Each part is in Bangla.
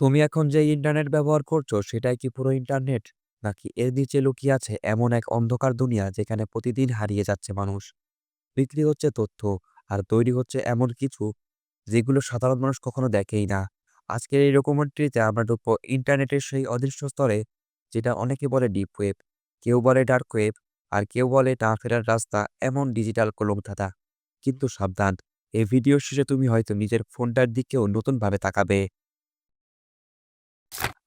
তুমি এখন যে ইন্টারনেট ব্যবহার করছো সেটাই কি পুরো ইন্টারনেট? নাকি এর নিচে লুকিয়ে আছে এমন এক অন্ধকার দুনিয়া যেখানে প্রতিদিন হারিয়ে যাচ্ছে মানুষ? বিক্রি হচ্ছে তথ্য আর তৈরি হচ্ছে এমন কিছু যেগুলো সাধারণ মানুষ কখনো দেখেই না। আজকের এই ডকুমেন্টারিতে আমরা ঢুকবো ইন্টারনেটের সেই অদৃশ্য স্তরে, যেটা অনেকে বলে ডিপ ওয়েব, কেউ বলে ডার্ক ওয়েব, আর কেউ বলে না ফেরার রাস্তা, এমন ডিজিটাল কলমধাতা। কিন্তু সাবধান, এই ভিডিও শেষে তুমি হয়তো নিজের ফোনটার দিকেও নতুনভাবে তাকাবে।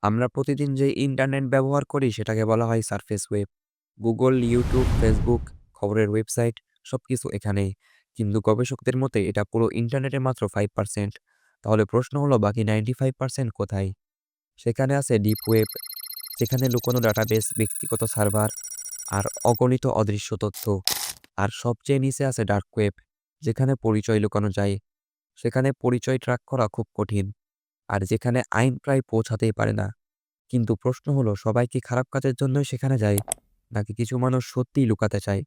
আমরা প্রতিদিন যে ইন্টারনেট ব্যবহার করি সেটাকে বলা হয় surface web. Google, YouTube, Facebook, খবরের ওয়েবসাইট সবকিছু এখানেই। কিন্তু গবেষকদের মতে এটা পুরো ইন্টারনেটের মাত্র 5%। তাহলে প্রশ্ন হলো বাকি 95% কোথায়? সেখানে আছে ডিপ ওয়েব, যেখানে লুকোনো ডাটাবেস, ব্যক্তিগত সার্ভার আর অগণিত অদৃশ্য তথ্য। আর সবচেয়ে নিচে আছে ডার্ক ওয়েব, যেখানে পরিচয় লুকানো যায়, সেখানে পরিচয় ট্র্যাক করা খুব কঠিন, আর যেখানে আইন প্রায় পৌঁছাতেই পারে না। কিন্তু প্রশ্ন হলো, সবাই কি খারাপ কাজের জন্যই সেখানে যায়, নাকি কিছু মানুষ সত্যিই লুকাতে চায়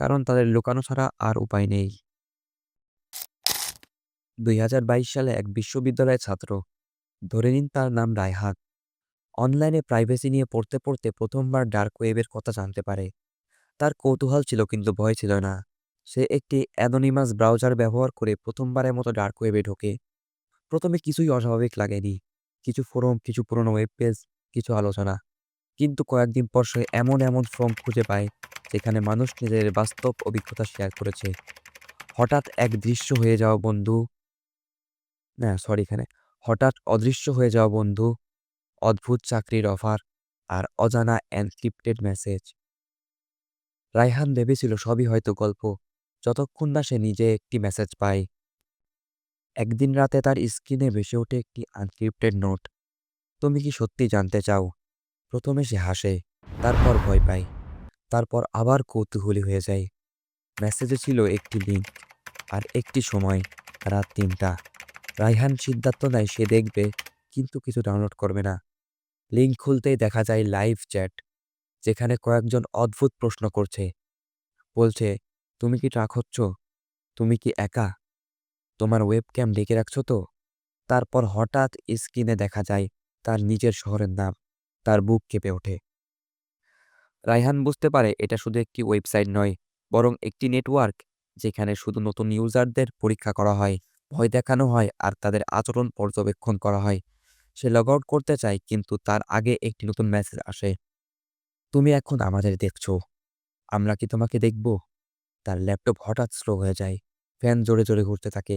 কারণ তাদের লুকানো ছাড়া আর উপায় নেই? ২০২২ সালে এক বিশ্ববিদ্যালয়ের ছাত্র, ধরে নিন তার নাম রায়হান, অনলাইনে প্রাইভেসি নিয়ে পড়তে পড়তে প্রথমবার ডার্ক ওয়েবের কথা জানতে পারে। তার কৌতূহল ছিল কিন্তু ভয় ছিল না। সে একটি অ্যানোনিমাস ব্রাউজার ব্যবহার করে প্রথমবারের মতো ডার্ক ওয়েবে ঢোকে। প্রথমে কিছুই অস্বাভাবিক লাগেনি, কিছু ফোরাম, কিছু পুরনো ওয়েব পেজ, কিছু আলোচনা। কিন্তু কয়েকদিন পর সে এমন এমন ফর্ম খুঁজে পায় যেখানে মানুষ নিজের বাস্তব অভিজ্ঞতা শেয়ার করেছে। হঠাৎ এক দৃশ্য হয়ে যাওয়া বন্ধু না সরি এখানে হঠাৎ অদৃশ্য হয়ে যাওয়া বন্ধু, অদ্ভুত চাকরির অফার আর অজানা এনক্রিপ্টেড মেসেজ। রায়হান ভেবেছিল সবই হয়তো গল্প, যতক্ষণ না সে নিজে একটি মেসেজ পায়। একদিন রাতে তার স্ক্রিনে ভেসে ওঠে একটি আনক্রিপ্টেড নোট। তুমি কি সত্যি জানতে চাও? প্রথমে সে হাসে, তারপর ভয় পায়, তারপর আবার কৌতূহলী হয়ে যায়। মেসেজে ছিল একটি লিঙ্ক আর একটি সময়, রাত ৩টা। রায়হান সিদ্ধান্ত নেয় সে দেখবে, কিন্তু কিছু ডাউনলোড করবে না। লিঙ্ক খুলতেই দেখা যায় লাইভ চ্যাট, যেখানে কয়েকজন অদ্ভুত প্রশ্ন করছে। বলছে, তুমি কি ট্রাক হচ্ছ? তুমি কি একা? তোমার ওয়েবক্যাম ঢেকে রাখছো তো? তারপর হঠাৎ স্ক্রিনে দেখা যায় তার নিজের শহরের নাম। তার বুক কেঁপে ওঠে। রায়হান বুঝতে পারে এটা শুধু একটি ওয়েবসাইট নয়, বরং একটি নেটওয়ার্ক, যেখানে শুধু নতুন ইউজারদের পরীক্ষা করা হয়, ভয় দেখানো হয় আর তাদের আচরণ পর্যবেক্ষণ করা হয়। সে লগ আউট করতে চায়, কিন্তু তার আগে একটি নতুন মেসেজ আসে। তুমি এখন আমাদের দেখছো, আমরা কি তোমাকে দেখব? তার ল্যাপটপ হঠাৎ স্লো হয়ে যায়। ফ্যান জোরে জোরে ঘুরতে থাকে।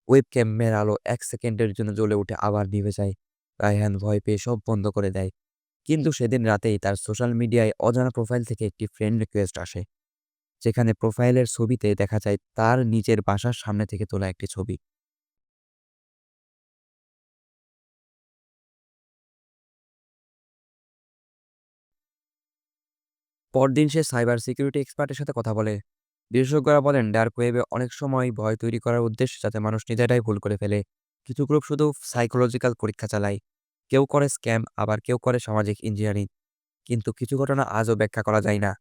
ওয়েব ক্যামের আলো 1 সেকেন্ডের জন্য জ্বলে উঠে আবার নিভে যায়। রায়হান ভয় পেয়ে সব বন্ধ করে দেয়। কিন্তু সেদিন রাতেই তার সোশ্যাল মিডিয়ায় অজানা প্রোফাইল থেকে একটি ফ্রেন্ড রিকোয়েস্ট আসে, যেখানে প্রোফাইলের ছবিতে দেখা যায় তার নিজের বাসার সামনে থেকে তোলা একটি ছবি। পরদিন সে সাইবার সিকিউরিটি এক্সপার্টের সাথে কথা বলে। বিশেষজ্ঞরা বলেন ডার্ক ওয়েবে অনেক সময় ভয় তৈরি করার উদ্দেশ্যে, যাতে মানুষ নিজেরাই ভুল করে ফেলে। কিছু গ্রুপ শুধু সাইকোলজিক্যাল পরীক্ষা চালায়, কেউ করে স্ক্যাম, আবার কেউ করে সামাজিক ইঞ্জিনিয়ারিং। কিন্তু কিছু ঘটনা আজও ব্যাখ্যা করা যায় না,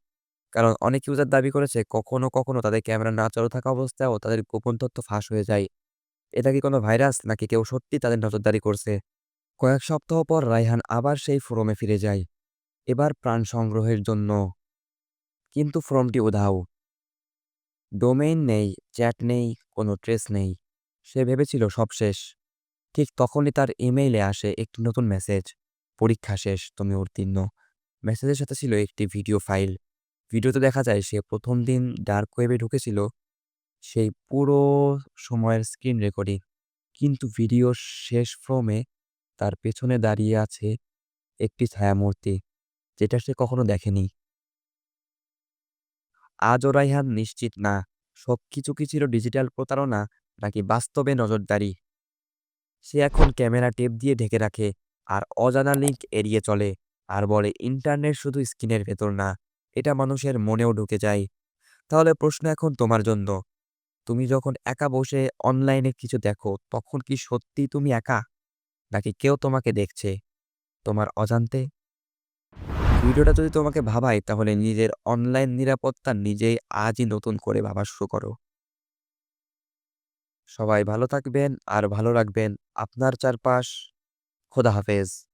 কারণ অনেক ইউজার দাবি করেছে কখনো কখনো তাদের ক্যামেরা না চালু থাকা অবস্থায়ও তাদের গোপন তথ্য ফাঁস হয়ে যায়। এটা কি কোনো ভাইরাস, নাকি কেউ সত্যি তাদের নজরদারি করছে? কয়েক সপ্তাহ পর রায়হান আবার সেই ফোরামে ফিরে যায়, এবার প্রাণ সংগ্রহের জন্য। কিন্তু ফোরামটি উধাও, ডোমেইন নেই, চ্যাট নেই, কোনো ট্রেস নেই। সে ভেবেছিল সব শেষ। ঠিক তখনই তার ইমেইলে আসে একটি নতুন মেসেজ। পরীক্ষা শেষ, তুমি উত্তীর্ণ। মেসেজের সাথে ছিল একটি ভিডিও ফাইল। ভিডিওতে দেখা যায় সে প্রথম দিন ডার্ক ওয়েবে ঢুকেছিল, সেই পুরো সময়ের স্ক্রিন রেকর্ডিং। কিন্তু ভিডিওর শেষ ফ্রেমে তার পেছনে দাঁড়িয়ে আছে একটি ছায়ামূর্তি, যেটা সে কখনো দেখেনি। আজও রায়হান নিশ্চিত না সবকিছু কি ছিল ডিজিটাল প্রতারণা, নাকি বাস্তবে নজরদারি। সে এখন ক্যামেরা টেপ দিয়ে ঢেকে রাখে, আর অজানা লিঙ্ক এড়িয়ে চলে, আর বলে ইন্টারনেট শুধু স্ক্রিনের ভেতর না, এটা মানুষের মনেও ঢুকে যায়। তাহলে প্রশ্ন এখন তোমার জন্য, তুমি যখন একা বসে অনলাইনে কিছু দেখো, তখন কি সত্যি তুমি একা, নাকি কেউ তোমাকে দেখছে তোমার অজান্তে? ভিডিওটা যদি তোমাকে ভাবায়, তাহলে নিজের অনলাইন নিরাপত্তা নিজেই আজই নতুন করে ভাবা শুরু করো। সবাই ভালো থাকবেন আর ভালো রাখবেন আপনার চারপাশ। খোদা হাফেজ।